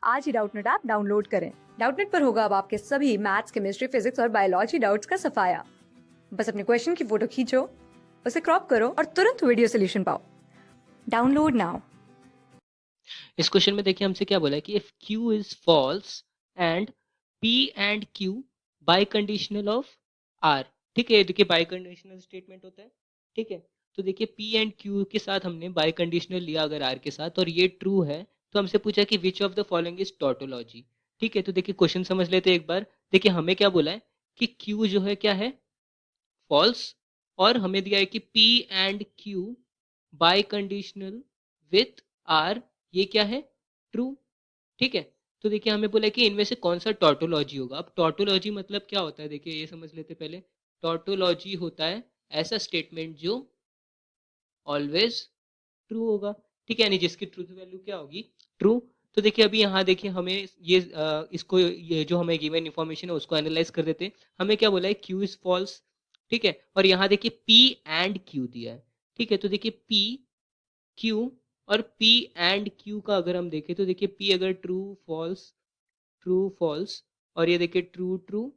आज ही Doubtnut app download करें। Doubtnut पर होगा अब आपके सभी मैथ्स, केमिस्ट्री, फिजिक्स और बायोलॉजी डाउट्स का सफाया। बस अपने क्वेश्चन की फोटो खींचो, उसे क्रॉप करो और तुरंत वीडियो सोल्यूशन पाओ। Download now. इस क्वेश्चन में देखिए हमसे क्या बोला है कि if Q is false and P and Q biconditional of R। ठीक है, देखिए बाई कंडीशनल स्टेटमेंट होता है। ठीक है, तो देखिए P एंड Q के साथ हमने बाई कंडीशनल लिया अगर R के साथ और ये ट्रू है तो हमसे पूछा कि which of the following is tautology. ठीक है, तो देखिए क्वेश्चन समझ लेते हैं एक बार। देखिए हमें क्या बोला है कि Q जो है क्या है, फॉल्स, और हमें दिया है कि P and Q by conditional with R ये क्या है, ट्रू। ठीक है, तो देखिए हमें बोला है कि इनमें से कौन सा टॉटोलॉजी होगा। अब टॉटोलॉजी मतलब क्या होता है, देखिए ये समझ लेते पहले। टॉटोलॉजी होता है ऐसा स्टेटमेंट जो ऑलवेज ट्रू होगा। ठीक है, यानी जिसकी ट्रूथ वैल्यू क्या होगी, ट्रू। तो देखिए अभी यहाँ देखिए हमें ये इसको ये जो हमें गिवन इन्फॉर्मेशन है उसको एनालाइज कर देते हैं। हमें क्या बोला है, क्यू इज फॉल्स। ठीक है, और यहाँ देखिए पी एंड क्यू दिया है। ठीक है, तो देखिए पी क्यू और पी एंड क्यू का अगर हम देखें तो देखिए पी अगर ट्रू फॉल्स, और ये देखिए ट्रू ट्रू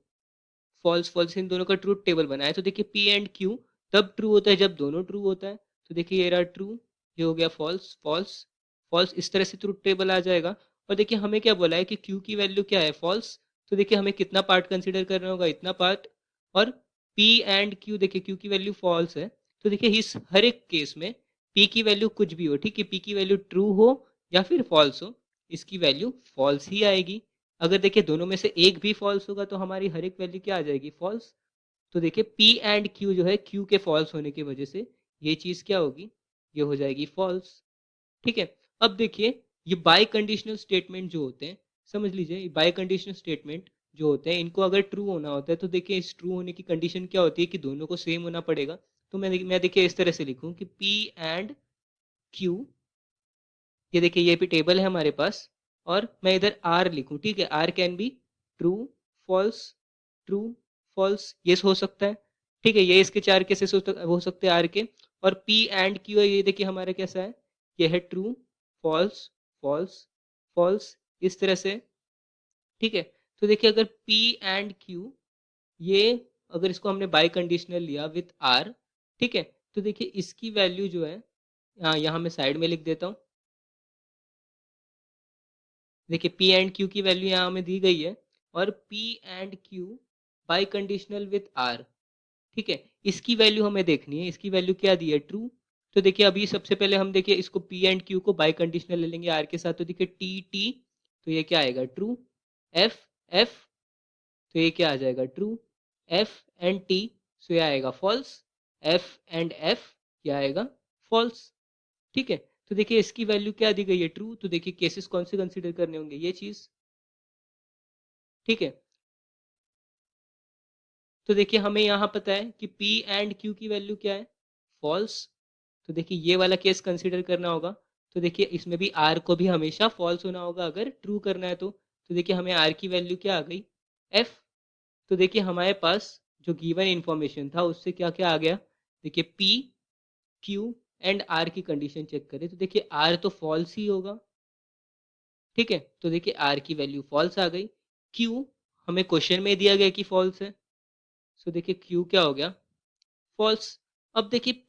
फॉल्स फॉल्स, इन दोनों का ट्रूथ टेबल बनाया है। तो देखिए पी एंड क्यू तब ट्रू होता है जब दोनों ट्रू होता है। तो देखिए ये रहा ट्रू, ये हो गया फॉल्स फॉल्स फॉल्स, इस तरह से ट्रूथ टेबल आ जाएगा। और देखिए हमें क्या बोला है कि क्यू की वैल्यू क्या है, फॉल्स। तो देखिए हमें कितना पार्ट कंसिडर करना होगा, इतना पार्ट। और पी एंड क्यू, देखिए क्यू की वैल्यू फॉल्स है तो देखिए इस हर एक केस में पी की वैल्यू कुछ भी हो, ठीक है, पी की वैल्यू ट्रू हो या फिर फॉल्स हो, इसकी वैल्यू फॉल्स ही आएगी। अगर देखिए दोनों में से एक भी फॉल्स होगा तो हमारी हर एक वैल्यू क्या आ जाएगी, फॉल्स। तो देखिए P एंड Q जो है, Q के फॉल्स होने की वजह से ये चीज क्या होगी, ये हो जाएगी फॉल्स। ठीक है, अब देखिए ये बाय कंडीशनल स्टेटमेंट जो होते हैं, समझ लीजिए ये बाय कंडीशनल स्टेटमेंट जो होते हैं इनको अगर ट्रू होना होता है तो देखिए इस ट्रू होने की कंडीशन क्या होती है कि दोनों को सेम होना पड़ेगा। तो मैं देखिए इस तरह से लिखूं कि P एंड Q, ये देखिए ये भी टेबल है हमारे पास, और मैं इधर आर लिखूं। ठीक है, R can be true false true false, ये हो सकता है। ठीक है, ये इसके चार केसेस हो सकते हैं आर के। और पी एंड क्यू है, ये देखिए हमारा कैसा है, ये है ट्रू फॉल्स फॉल्स फॉल्स, इस तरह से। ठीक है, तो देखिए अगर पी एंड क्यू ये, अगर इसको हमने बाई कंडीशनल लिया विथ आर, ठीक है, तो देखिए इसकी वैल्यू जो है, यहाँ मैं साइड में लिख देता हूँ। देखिए P एंड Q की वैल्यू यहाँ हमें दी गई है, और P and Q by conditional with R। ठीक है, इसकी वैल्यू हमें देखनी है, इसकी वैल्यू क्या दी है, ट्रू। तो देखिए अभी सबसे पहले हम देखिए इसको P एंड Q को बाई कंडीशनल ले लेंगे R के साथ। तो देखिए T T, तो ये क्या आएगा, ट्रू। F F, तो ये क्या आ जाएगा, ट्रू। F एंड T, तो ये आएगा फॉल्स। F एंड F, क्या आएगा, फॉल्स। ठीक है, तो देखिए इसकी वैल्यू क्या दी गई है, ट्रू। तो देखिए केसेस कौन से कंसीडर करने होंगे, ये चीज। ठीक है, तो देखिए हमें यहाँ पता है कि P एंड Q की वैल्यू क्या है, फॉल्स। तो देखिए ये वाला केस कंसीडर करना होगा। तो देखिए इसमें भी R को भी हमेशा फॉल्स होना होगा अगर ट्रू करना है तो देखिए हमें R की वैल्यू क्या आ गई, F। तो देखिए हमारे पास जो गिवन इंफॉर्मेशन था उससे क्या क्या आ गया, देखिए P Q एंड R की कंडीशन चेक करें तो देखिए R तो फॉल्स ही होगा। ठीक है, तो देखिए R की वैल्यू फॉल्स आ गई। Q हमें क्वेश्चन में दिया गया कि फॉल्स है, सो देखिए Q क्या हो गया, फॉल्स। अब देखिए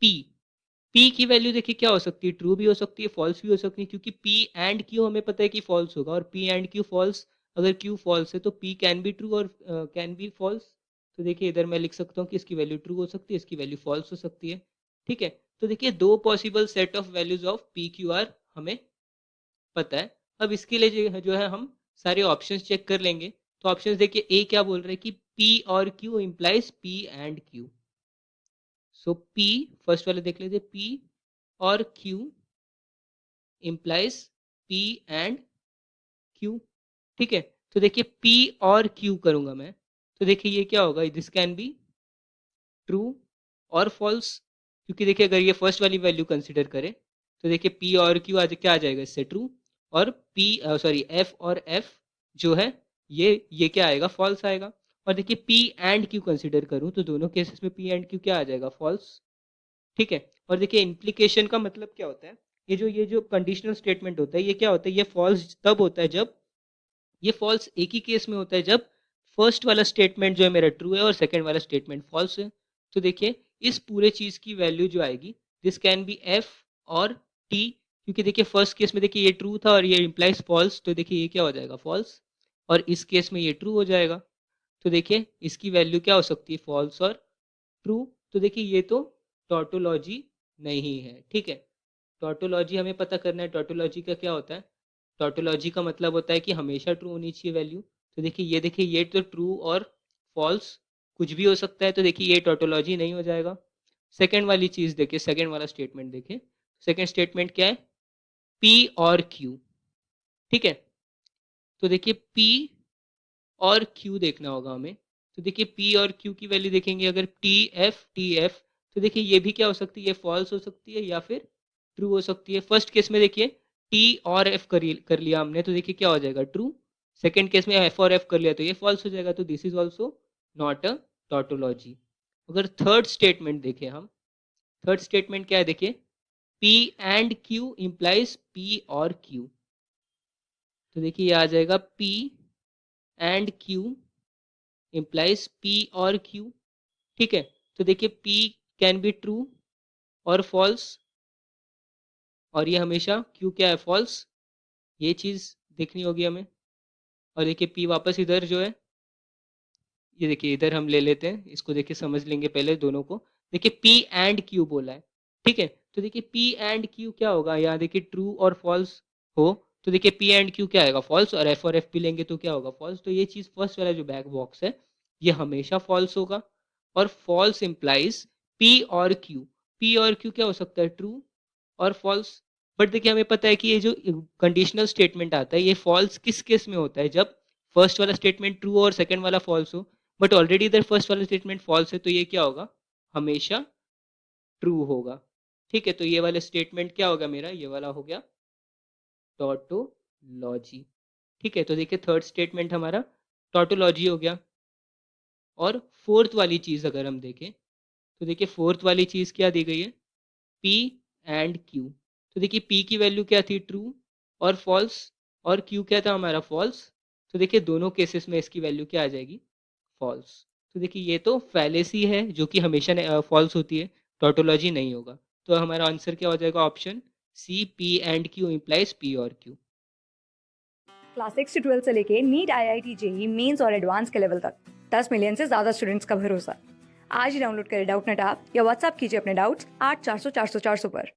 P की वैल्यू देखिए क्या हो सकती है, ट्रू भी हो सकती है, फॉल्स भी हो सकती है, क्योंकि P एंड Q हमें पता है कि फॉल्स होगा, और P एंड Q फॉल्स, अगर Q फॉल्स है तो P कैन बी ट्रू और कैन बी फॉल्स। तो देखिए इधर मैं लिख सकता हूँ कि इसकी वैल्यू ट्रू हो सकती है, इसकी वैल्यू फॉल्स हो सकती है। ठीक है, तो देखिए दो possible set of values of P Q R हमें पता है। अब इसके लिए जो है हम सारे ऑप्शंस चेक कर लेंगे। तो ऑप्शंस देखिए, ए क्या बोल रहे हैं कि P और Q implies P and Q। So P, first वाले देख लीजिए, P और Q implies P and Q। ठीक है, तो देखिए P और Q करूंगा मैं, तो देखिए ये क्या होगा, दिस कैन बी ट्रू और फॉल्स। क्योंकि देखिए अगर ये फर्स्ट वाली वैल्यू कंसिडर करें तो देखिए P और Q आज क्या आ जाएगा इससे, ट्रू। और P सॉरी F और F जो है ये क्या आएगा, फॉल्स आएगा। और देखिए P एंड Q कंसिडर करूं तो दोनों केसेस में P एंड Q क्या आ जाएगा, फॉल्स। ठीक है, और देखिए इम्प्लीकेशन का मतलब क्या होता है, ये जो कंडीशनल स्टेटमेंट होता है ये क्या होता है, ये फॉल्स तब होता है जब ये फॉल्स एक ही केस में होता है जब फर्स्ट वाला स्टेटमेंट जो है मेरा ट्रू है और सेकंड वाला स्टेटमेंट फॉल्स है। तो देखिए इस पूरे चीज की वैल्यू जो आएगी, दिस कैन बी एफ और टी, क्योंकि देखिए फर्स्ट केस में देखिए ये ट्रू था और ये इम्प्लाइज फॉल्स, तो देखिए ये क्या हो जाएगा फॉल्स, और इस केस में ये ट्रू हो जाएगा। तो देखिए इसकी वैल्यू क्या हो सकती है, फॉल्स और ट्रू। तो देखिए ये तो टॉटोलॉजी नहीं है, ठीक है। टॉटोलॉजी हमें पता करना है, टॉटोलॉजी का क्या होता है, टॉटोलॉजी का मतलब होता है कि हमेशा ट्रू होनी चाहिए वैल्यू। तो देखिए ये तो ट्रू और फॉल्स कुछ भी हो सकता है, तो देखिए ये टॉटोलॉजी नहीं हो जाएगा। सेकेंड वाली चीज देखिए, सेकेंड वाला स्टेटमेंट देखिए, सेकेंड स्टेटमेंट क्या है, पी और क्यू, ठीक है। तो देखिए पी और क्यू देखना होगा हमें। तो देखिए पी और क्यू की वैल्यू देखेंगे, अगर टी एफ, तो देखिए ये भी क्या हो सकती है, फॉल्स हो सकती है या फिर ट्रू हो सकती है। फर्स्ट केस में देखिए टी और एफ कर लिया हमने, तो देखिए क्या हो जाएगा, ट्रू। सेकेंड केस में एफ और एफ कर लिया तो ये फॉल्स हो जाएगा, तो this is also not a tautology. अगर थर्ड स्टेटमेंट देखें हम, थर्ड स्टेटमेंट क्या है देखिए, P and Q implies P और क्यू। तो देखिए ये आ जाएगा P and Q implies P और Q, ठीक है। तो देखिए P कैन बी ट्रू और फॉल्स, और ये हमेशा Q क्या है, फॉल्स। ये चीज देखनी होगी हमें। और देखिए P वापस इधर जो है, ये देखिए इधर हम ले लेते हैं इसको, देखिए समझ लेंगे पहले दोनों को। देखिए P एंड Q बोला है, ठीक है। तो देखिए P एंड Q क्या होगा, यहाँ देखिए ट्रू और फॉल्स हो, तो देखिए P एंड Q क्या आएगा, फॉल्स, और F और F भी लेंगे तो क्या होगा, फॉल्स। तो ये चीज फर्स्ट वाला जो बैक बॉक्स है ये हमेशा फॉल्स होगा, और फॉल्स इंप्लाइज P और Q। P और Q क्या हो सकता है, ट्रू और फॉल्स। बट देखिए हमें पता है कि ये जो कंडीशनल स्टेटमेंट आता है ये फॉल्स किस केस में होता है, जब फर्स्ट वाला स्टेटमेंट ट्रू और सेकंड वाला फॉल्स हो। बट ऑलरेडी इधर फर्स्ट वाला स्टेटमेंट फॉल्स है, तो ये क्या होगा, हमेशा ट्रू होगा, ठीक है। तो ये वाला स्टेटमेंट क्या होगा मेरा, ये वाला हो गया टॉटोलॉजी, ठीक है। तो देखिए थर्ड स्टेटमेंट हमारा टॉटोलॉजी हो गया। और फोर्थ वाली चीज अगर हम देखें, तो देखिए फोर्थ वाली चीज क्या दी गई है, P एंड Q। तो देखिए P की वैल्यू क्या थी, ट्रू और फॉल्स, और Q क्या था हमारा, फॉल्स। तो देखिए दोनों केसेस में इसकी वैल्यू क्या आ जाएगी, फॉल्स। तो देखिए ये तो फैलेसी है जो कि हमेशा फॉल्स होती है, टोटोलॉजी नहीं होगा। तो हमारा आंसर क्या हो जाएगा, option C, P and Q implies P और Q। क्लास 6 से 12 से लेके नीट, IIT, जेई मेंस और एडवांस के लेवल तक 10 मिलियन से ज्यादा स्टूडेंट्स का भरोसा। आज ही डाउनलोड करें डाउटनेट ऐप या व्हाट्सएप कीजिए अपने डाउट्स 8400 400 400 पर।